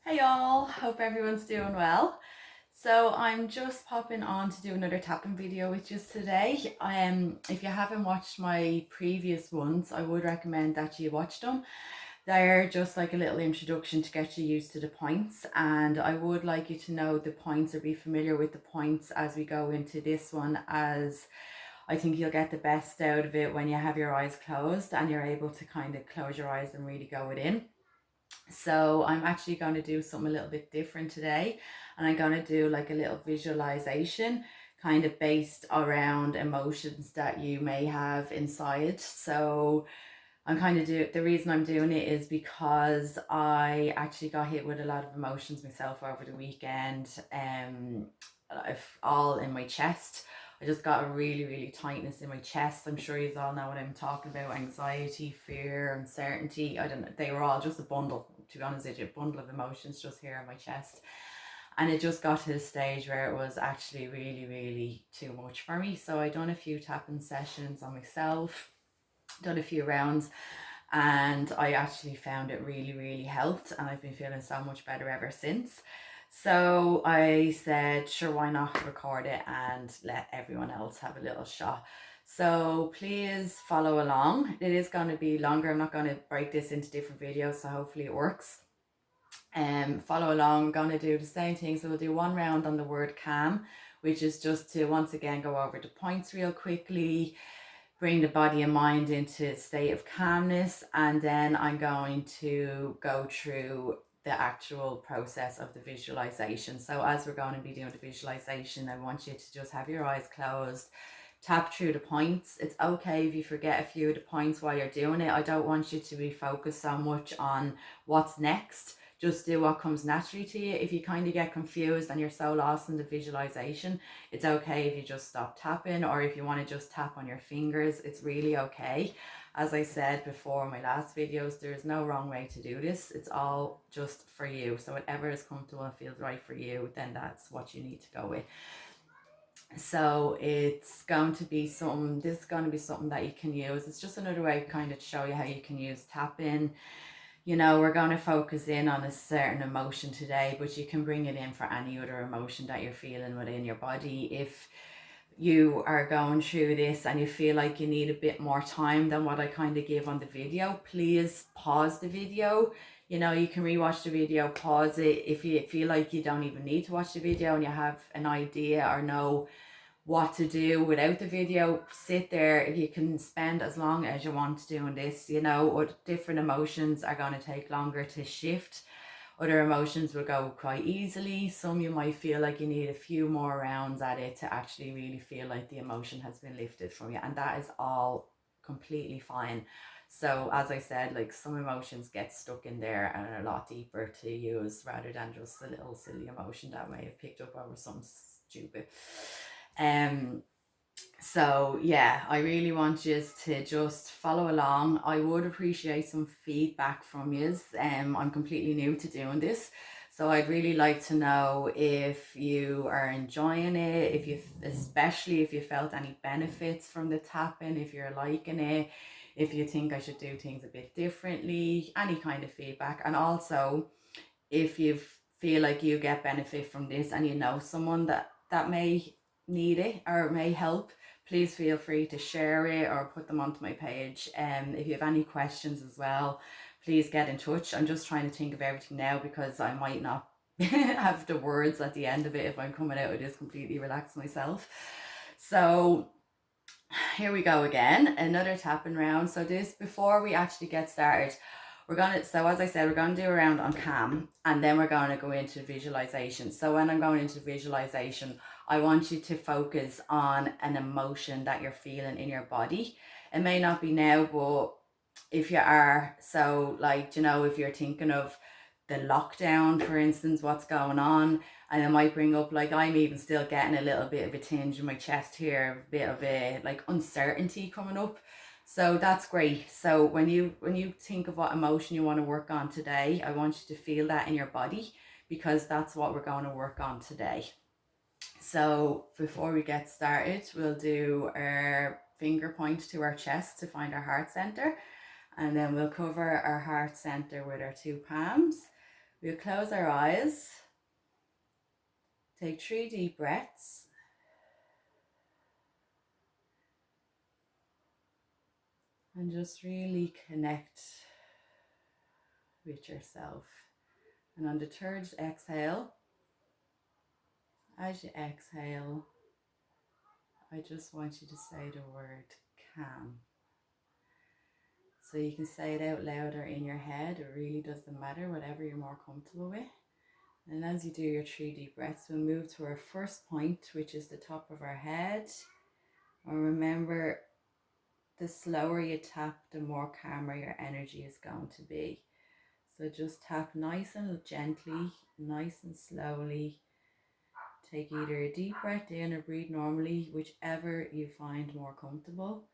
Hey y'all, hope everyone's doing well. So I'm just popping on to do another tapping video with you today. If you haven't watched my previous ones, I would recommend that you watch them. They're just like a little introduction to get you used to the points, and I would like you to know the points or be familiar with the points as we go into this one, as I think you'll get the best out of it when you have your eyes closed and you're able to kind of close your eyes and really go it in. So I'm actually going to do something a little bit different today, and I'm going to do like a little visualization kind of based around emotions that you may have inside. So I'm kind of the reason I'm doing it is because I actually got hit with a lot of emotions myself over the weekend. All in my chest. I just got a really tightness in my chest. I'm sure you all know what I'm talking about. Anxiety, fear, uncertainty. I don't know. They were all just a bundle, to be honest with you, a bundle of emotions just here in my chest. And it just got to the stage where it was actually really too much for me. So I done a few tapping sessions on myself, done a few rounds, and I actually found it really helped, and I've been feeling so much better ever since. So I said, sure, why not record it and let everyone else have a little shot. So please follow along. It is going to be longer. I'm not going to break this into different videos, so hopefully it works. Follow along. I'm going to do the same thing. So we'll do one round on the word calm, which is just to once again go over the points real quickly, bring the body and mind into a state of calmness, and then I'm going to go through the actual process of the visualization. So as we're going to be doing the visualization, I want you to just have your eyes closed, tap through the points. It's okay if you forget a few of the points while you're doing it. I don't want you to be focused so much on what's next. Just do what comes naturally to you. If you kind of get confused and you're so lost in the visualization, it's okay if you just stop tapping, or if you want to just tap on your fingers, it's really okay. As I said before in my last videos, there is no wrong way to do this. It's all just for you. So whatever is comfortable and feels right for you, then that's what you need to go with. So it's going to be something, this is going to be something that you can use. It's just another way kind of to show you how you can use tapping. You know, we're going to focus in on a certain emotion today, but you can bring it in for any other emotion that you're feeling within your body. If you are going through this and you feel like you need a bit more time than what I kind of give on the video, please pause the video. You know, you can rewatch the video, pause it. If you feel like you don't even need to watch the video and you have an idea or know what to do without the video, sit there. If you can spend as long as you want doing this, you know, or different emotions are going to take longer to shift. Other emotions will go quite easily. Some you might feel like you need a few more rounds at it to actually really feel like the emotion has been lifted from you, and that is all completely fine. So as I said, like, some emotions get stuck in there and are a lot deeper to use rather than just a little silly emotion that may have picked up over something stupid. um so yeah, I really want you to just follow along. I would appreciate some feedback from you. I'm completely new to doing this, so I'd really like to know if you are enjoying it, if you, especially if you felt any benefits from the tapping, if you're liking it, if you think I should do things a bit differently, any kind of feedback. And also, if you feel like you get benefit from this and you know someone that may need it or may help, please feel free to share it or put them onto my page. If you have any questions as well, please get in touch. I'm just trying to think of everything now because I might not have the words at the end of it if I'm coming out of this completely relaxed myself. So here we go again, another tapping round. So this, before we actually get started, we're gonna, so as I said, we're gonna do a round on calm, and then we're gonna go into visualization. So when I'm going into visualization, I want you to focus on an emotion that you're feeling in your body. It may not be now, but if you are, so like, you know, if you're thinking of the lockdown, for instance, what's going on, and it might bring up, like, I'm even still getting a little bit of a tinge in my chest here, a bit of a like uncertainty coming up. So that's great. So when you think of what emotion you want to work on today, I want you to feel that in your body, because that's what we're going to work on today. So before we get started, we'll do our finger point to our chest to find our heart center, and then we'll cover our heart center with our two palms. We'll close our eyes, take 3 deep breaths, and just really connect with yourself. And on the third exhale, as you exhale, I just want you to say the word calm. So you can say it out loud or in your head, it really doesn't matter, whatever you're more comfortable with. And as you do your 3 deep breaths, we'll move to our first point, which is the top of our head. And remember, the slower you tap, the more calmer your energy is going to be. So just tap nice and gently, nice and slowly. Take either a deep breath in or breathe normally, whichever you find more comfortable.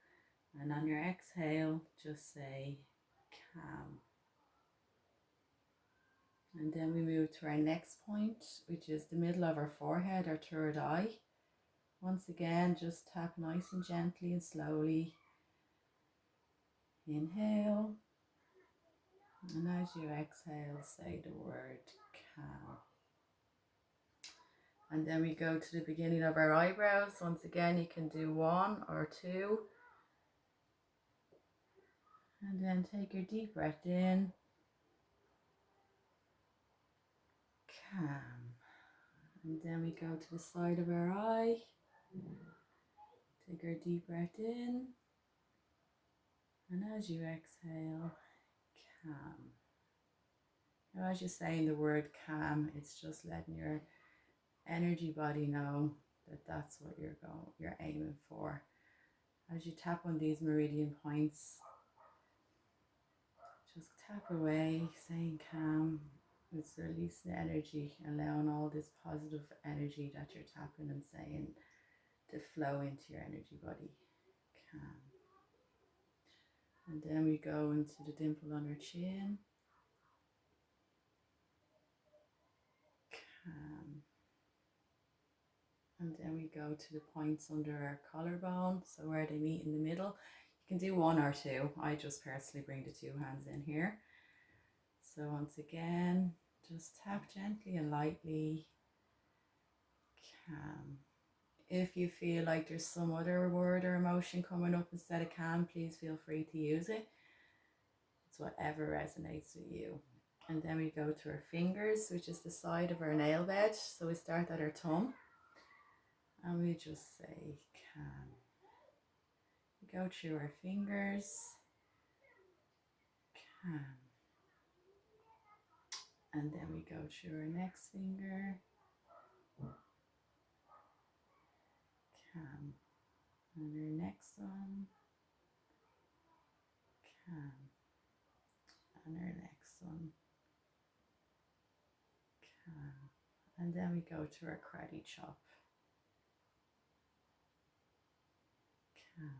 And on your exhale, just say calm. And then we move to our next point, which is the middle of our forehead, our third eye. Once again, just tap nice and gently and slowly. Inhale. And as you exhale, say the word calm. And then we go to the beginning of our eyebrows. Once again, you can do 1 or 2. And then take your deep breath in. Calm. And then we go to the side of our eye. Take our deep breath in. And as you exhale, calm. Now, as you're saying the word calm, it's just letting your energy body know that that's what you're aiming for. As you tap on these meridian points, just tap away, saying calm. It's releasing the energy, allowing all this positive energy that you're tapping and saying to flow into your energy body. Calm. And then we go into the dimple on our chin. Calm. And then we go to the points under our collarbone, so where they meet in the middle. You can do 1 or 2. I just personally bring the 2 hands in here. So once again, just tap gently and lightly. Calm. If you feel like there's some other word or emotion coming up instead of calm, please feel free to use it. It's whatever resonates with you. And then we go to our fingers, which is the side of our nail bed. So we start at our thumb and we just say calm. We go through our fingers. Calm. And then we go through our next finger. Calm. And our next one. Calm. And our next one. Calm. And then we go to our karate chop. Calm.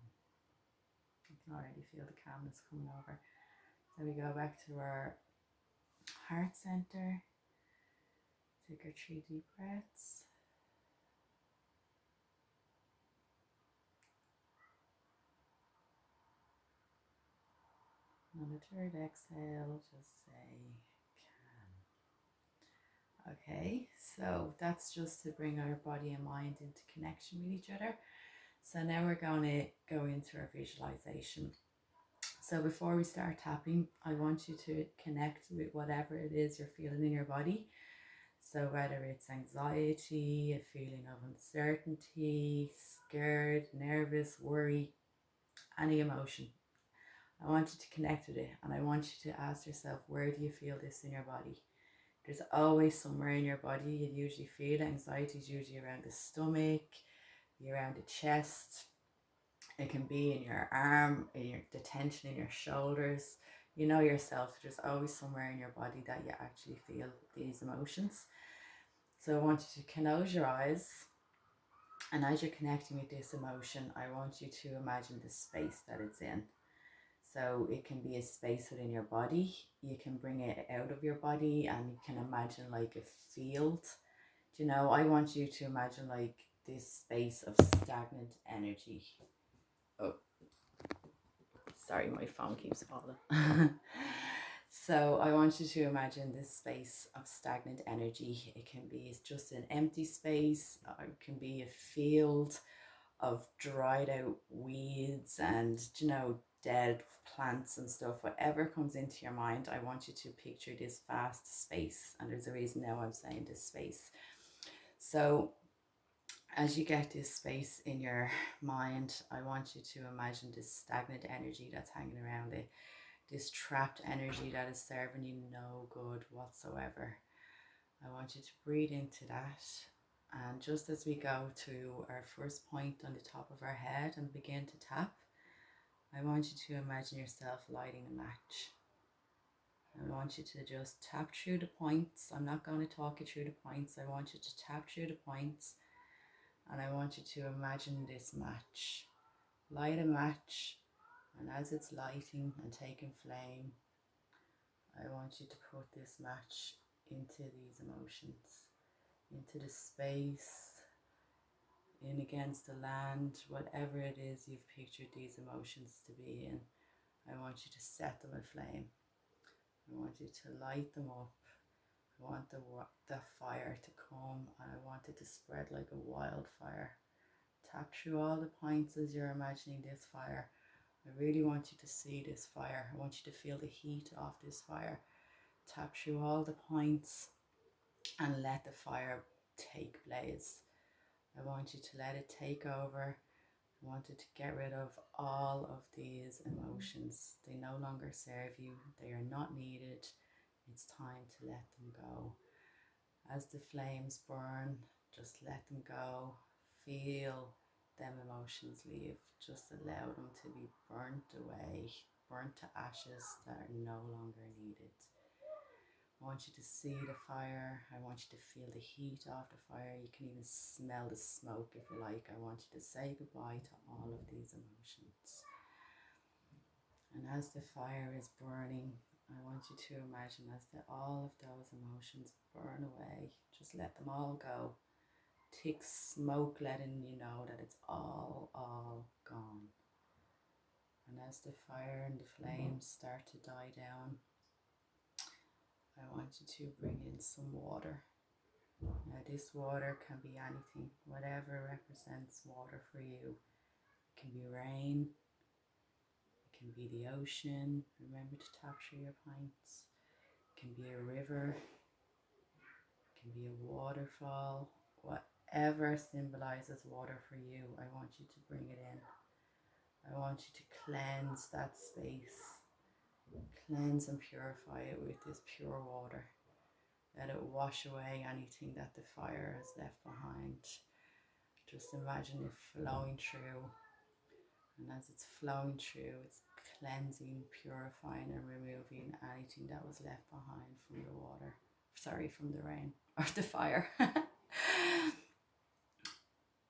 You can already feel the calmness coming over. Then we go back to our heart center. Take our 3 deep breaths. And on the third exhale, just say calm. Okay, so that's just to bring our body and mind into connection with each other. So now we're going to go into our visualization. So before we start tapping, I want you to connect with whatever it is you're feeling in your body. So whether it's anxiety, a feeling of uncertainty, scared, nervous, worry, any emotion, I want you to connect with it, and I want you to ask yourself, where do you feel this in your body? There's always somewhere in your body you usually feel it. Anxiety is usually around the stomach, around the chest. It can be in your arm, the tension in your shoulders. You know yourself, there's always somewhere in your body that you actually feel these emotions. So I want you to close your eyes, and as you're connecting with this emotion, I want you to imagine the space that it's in. So it can be a space within your body. You can bring it out of your body and you can imagine like a field. You know, I want you to imagine like this space of stagnant energy. Oh, sorry, my phone keeps falling. So I want you to imagine this space of stagnant energy. It can be just an empty space, it can be a field of dried out weeds and, dead plants and stuff. Whatever comes into your mind, I want you to picture this vast space. And there's a reason now I'm saying this space. So as you get this space in your mind, I want you to imagine this stagnant energy that's hanging around it, this trapped energy that is serving you no good whatsoever. I want you to breathe into that. And just as we go to our first point on the top of our head and begin to tap, I want you to imagine yourself lighting a match. I want you to just tap through the points. I'm not going to talk you through the points. I want you to tap through the points, and I want you to imagine this match. Light a match, and as it's lighting and taking flame, I want you to put this match into these emotions, into the space, in against the land, whatever it is you've pictured these emotions to be in. I want you to set them aflame. I want you to light them up. I want the fire to come, and I want it to spread like a wildfire. Tap through all the points as you're imagining this fire. I really want you to see this fire. I want you to feel the heat of this fire. Tap through all the points and let the fire take blaze. I want you to let it take over. I want it to get rid of all of these emotions. They no longer serve you. They are not needed. It's time to let them go. As the flames burn, just let them go. Feel them emotions leave. Just allow them to be burnt away, burnt to ashes that are no longer needed. I want you to see the fire. I want you to feel the heat of the fire. You can even smell the smoke if you like. I want you to say goodbye to all of these emotions. And as the fire is burning, I want you to imagine as all of those emotions burn away, just let them all go. Thick smoke letting you know that it's all gone. And as the fire and the flames start to die down, I want you to bring in some water. Now this water can be anything, whatever represents water for you. It can be rain, it can be the ocean. Remember to tap through your pints. It can be a river, it can be a waterfall. Whatever symbolizes water for you, I want you to bring it in. I want you to cleanse that space. Cleanse and purify it with this pure water. Let it wash away anything that the fire has left behind. Just imagine it flowing through. And as it's flowing through, it's cleansing, purifying, and removing anything that was left behind from the water. Sorry, from the rain or the fire.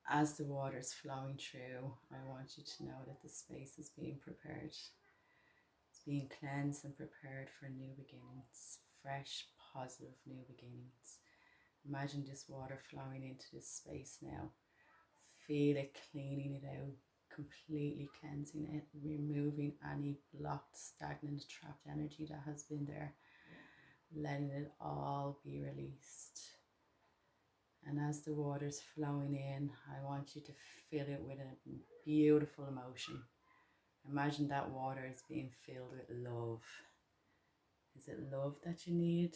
As the water is flowing through, I want you to know that the space is being prepared. It's being cleansed and prepared for new beginnings, fresh, positive new beginnings. Imagine this water flowing into this space now. Feel it cleaning it out, completely cleansing it, removing any blocked, stagnant, trapped energy that has been there, letting it all be released. And as the water's flowing in, I want you to fill it with a beautiful emotion. Imagine that water is being filled with love. Is it love that you need?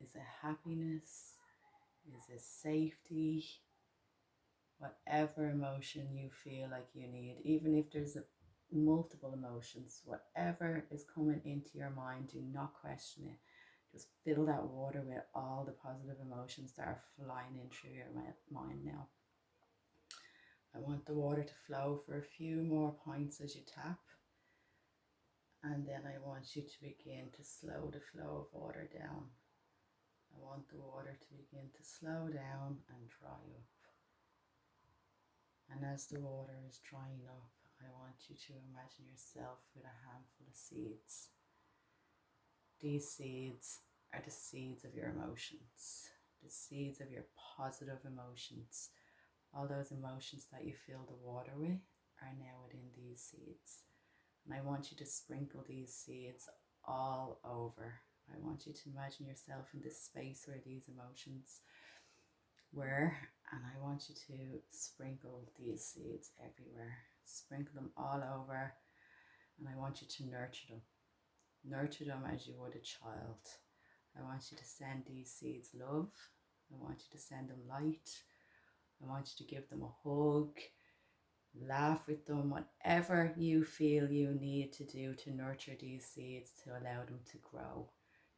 Is it happiness? Is it safety? Whatever emotion you feel like you need, even if there's multiple emotions, whatever is coming into your mind, do not question it. Just fill that water with all the positive emotions that are flying in through your mind now. I want the water to flow for a few more points as you tap. And then I want you to begin to slow the flow of water down. I want the water to begin to slow down and dry up. And as the water is drying up, I want you to imagine yourself with a handful of seeds. These seeds are the seeds of your emotions, the seeds of your positive emotions. All those emotions that you fill the water with are now within these seeds. And I want you to sprinkle these seeds all over. I want you to imagine yourself in this space where these emotions were, and I want you to sprinkle these seeds everywhere. Sprinkle them all over, and I want you to nurture them. Nurture them as you would a child. I want you to send these seeds love. I want you to send them light. I want you to give them a hug, laugh with them, whatever you feel you need to do to nurture these seeds to allow them to grow.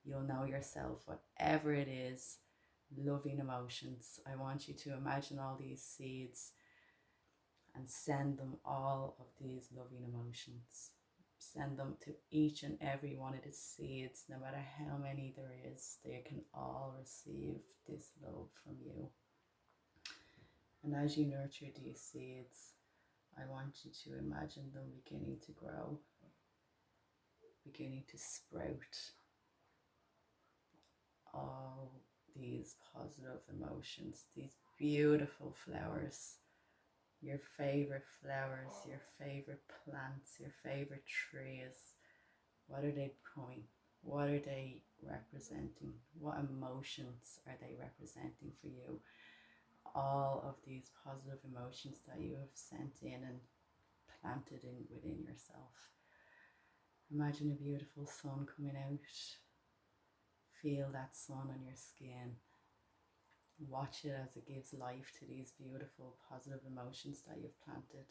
You'll know yourself, whatever it is, loving emotions. I want you to imagine all these seeds and send them all of these loving emotions. Send them to each and every one of the seeds, no matter how many there is, they can all receive this love from you. And as you nurture these seeds, I want you to imagine them beginning to grow, beginning to sprout all these positive emotions, these beautiful flowers, your favorite flowers, your favorite plants, your favorite trees. What are they becoming? What are they representing? What emotions are they representing for you? All of these positive emotions that you have sent in and planted in within yourself. Imagine a beautiful sun coming out. Feel that sun on your skin. Watch it as it gives life to these beautiful positive emotions that you've planted.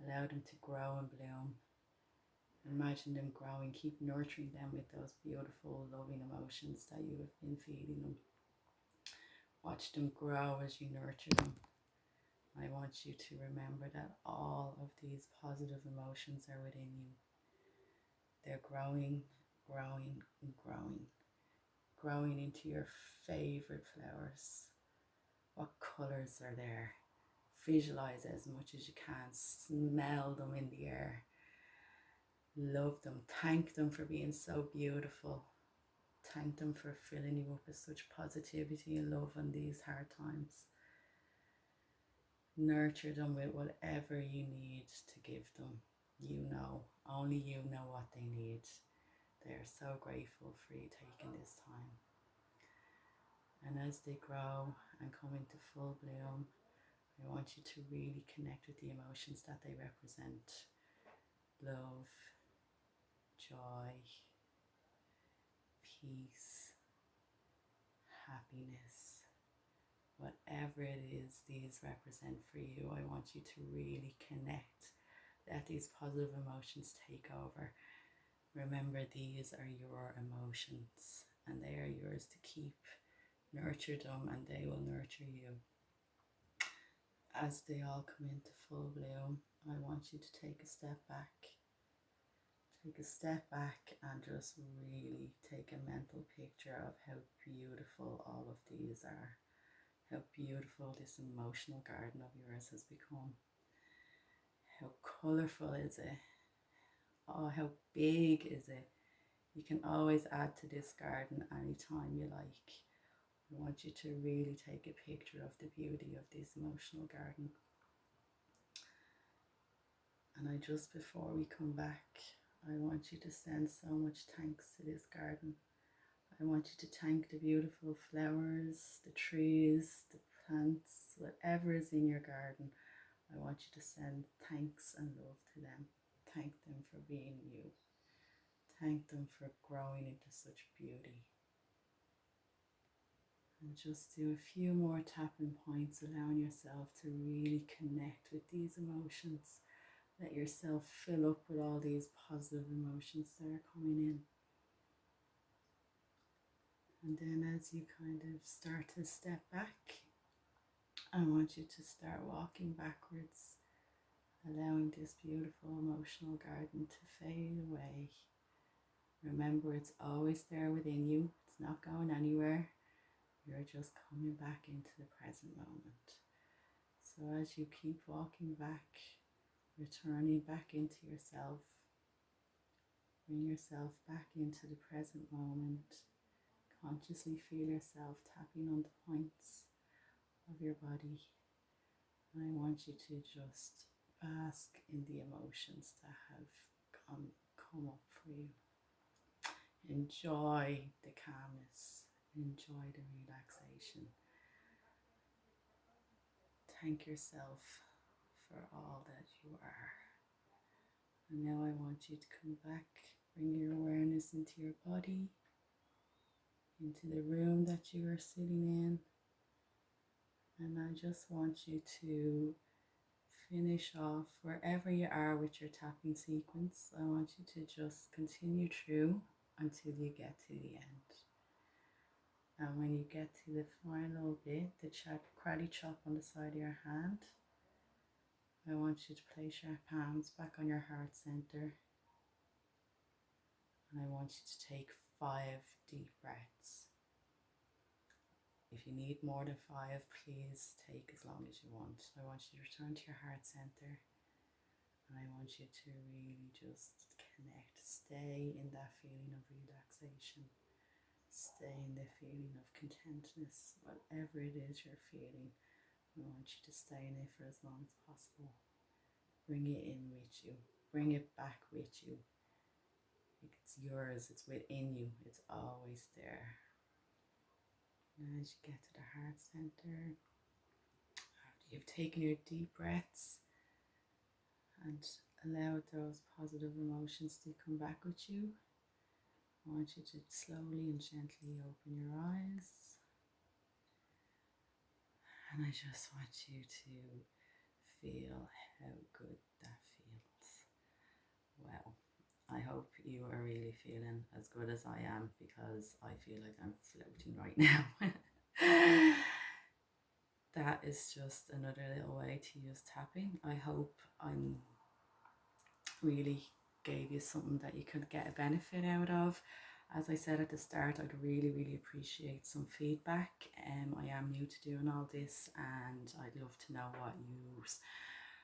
Allow them to grow and bloom. Imagine them growing. Keep nurturing them with those beautiful, loving emotions that you have been feeding them. Watch them grow as you nurture them. I want you to remember that all of these positive emotions are within you. They're growing, growing, and growing. Growing into your favorite flowers. What colors are there? Visualize as much as you can. Smell them in the air. Love them. Thank them for being so beautiful. Thank them for filling you up with such positivity and love in these hard times. Nurture them with whatever you need to give them. You know, only you know what they need. They're so grateful for you taking this time. And as they grow and come into full bloom, I want you to really connect with the emotions that they represent. Love, joy, peace, happiness, whatever it is these represent for you. I want you to really connect. Let these positive emotions take over. Remember, these are your emotions and they are yours to keep. Nurture them and they will nurture you. As they all come into full bloom, I want you to take a step back. Take a step back and just really take a mental picture of how beautiful all of these are. How beautiful this emotional garden of yours has become. How colourful is it? Oh, how big is it? You can always add to this garden anytime you like. I want you to really take a picture of the beauty of this emotional garden. And just before we come back, I want you to send so much thanks to this garden. I want you to thank the beautiful flowers, the trees, the plants, whatever is in your garden. I want you to send thanks and love to them. Thank them for being you. Thank them for growing into such beauty. And just do a few more tapping points, allowing yourself to really connect with these emotions. Let yourself fill up with all these positive emotions that are coming in. And then as you kind of start to step back, I want you to start walking backwards, allowing this beautiful emotional garden to fade away. Remember, it's always there within you. It's not going anywhere. You're just coming back into the present moment. So as you keep walking back, returning back into yourself, bring yourself back into the present moment. Consciously feel yourself tapping on the points of your body. And I want you to just bask in the emotions that have come up for you. Enjoy the calmness, enjoy the relaxation. Thank yourself for all that you are. And now I want you to come back, bring your awareness into your body, into the room that you are sitting in. And I just want you to finish off wherever you are with your tapping sequence. I want you to just continue through until you get to the end. And when you get to the final bit, the karate chop on the side of your hand, I want you to place your palms back on your heart center. And I want you to take 5 deep breaths. If you need more than 5, please take as long as you want. I want you to return to your heart center. And I want you to really just connect. Stay in that feeling of relaxation. Stay in the feeling of contentness. Whatever it is you're feeling, I want you to stay in it for as long as possible. Bring it in with you. Bring it back with you. It's yours. It's within you. It's always there. And as you get to the heart center, after you've taken your deep breaths and allowed those positive emotions to come back with you, I want you to slowly and gently open your eyes. And I just want you to feel how good that feels. Well, I hope you are really feeling as good as I am, because I feel like I'm floating right now. That is just another little way to use tapping. I hope I'm really gave you something that you could get a benefit out of. As I said at the start, I'd really appreciate some feedback. I am new to doing all this, and I'd love to know what you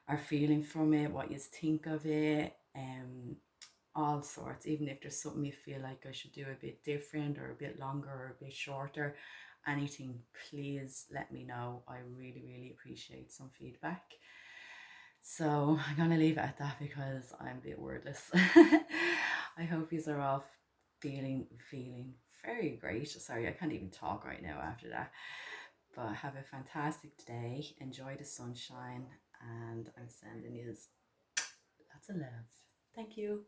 are feeling from it, what you think of it, all sorts. Even if there's something you feel like I should do a bit different or a bit longer or a bit shorter, anything, please let me know. I really appreciate some feedback. So I'm gonna leave it at that because I'm a bit wordless. I hope you are all feeling very great. Sorry, I can't even talk right now after that. But have a fantastic day. Enjoy the sunshine, and I'm sending you lots of love. Thank you.